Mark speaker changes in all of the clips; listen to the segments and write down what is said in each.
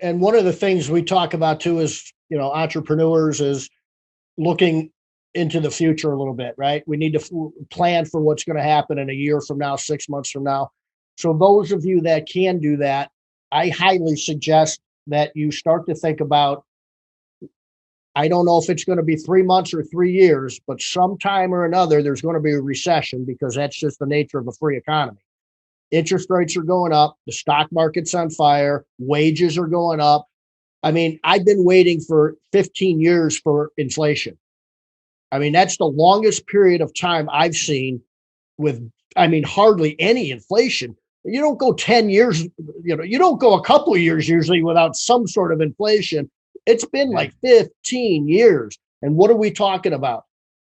Speaker 1: And one of the things we talk about too is, entrepreneurs is looking into the future a little bit, right? We need to plan for what's going to happen in a year from now, 6 months from now. So those of you that can do that, I highly suggest that you start to think about, I don't know if it's going to be 3 months or 3 years, but sometime or another, there's going to be a recession because that's just the nature of a free economy. Interest rates are going up. The stock market's on fire. Wages are going up. I mean, I've been waiting for 15 years for inflation. I mean, that's the longest period of time I've seen with, hardly any inflation. You don't go 10 years, you don't go a couple of years usually without some sort of inflation. It's been like 15 years. And what are we talking about?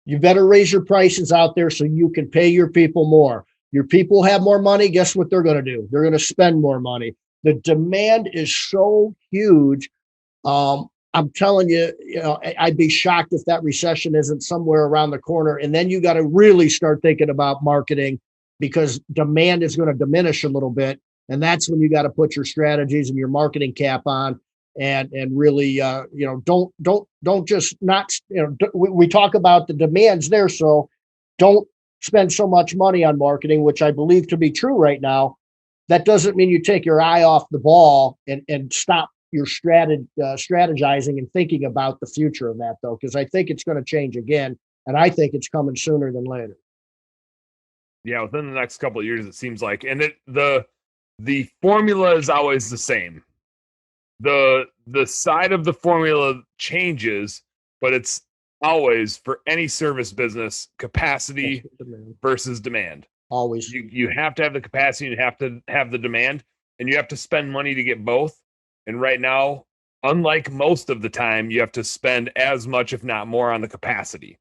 Speaker 1: You better raise your prices out there so you can pay your people more. Your people have more money. Guess what they're going to do? They're going to spend more money. The demand is so huge. I'm telling you, I'd be shocked if that recession isn't somewhere around the corner. And then you got to really start thinking about marketing because demand is going to diminish a little bit. And that's when you got to put your strategies and your marketing cap on and really, don't just not, we talk about the demands there. So don't spend so much money on marketing, which I believe to be true right now. That doesn't mean you take your eye off the ball and stop your strategizing and thinking about the future of that, though, because I think it's going to change again, and I think it's coming sooner than later.
Speaker 2: Yeah, within the next couple of years, it seems like, and the formula is always the same. The side of the formula changes, but it's always for any service business capacity versus demand.
Speaker 1: Always,
Speaker 2: you have to have the capacity, you have to have the demand, and you have to spend money to get both. And right now, unlike most of the time, you have to spend as much, if not more, on the capacity.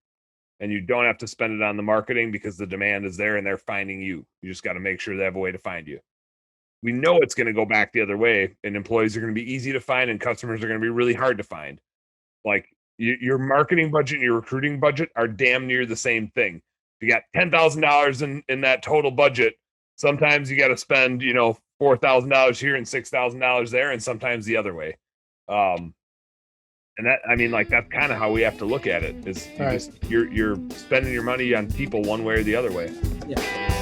Speaker 2: And you don't have to spend it on the marketing because the demand is there and they're finding you. You just got to make sure they have a way to find you. We know it's going to go back the other way, and employees are going to be easy to find and customers are going to be really hard to find. Like your marketing budget and your recruiting budget are damn near the same thing. If you got $10,000 in that total budget, sometimes you got to spend, $4,000 here and $6,000 there, and sometimes the other way. And that, that's kind of how we have to look at it. Is you're spending your money on people one way or the other way.
Speaker 1: Yeah.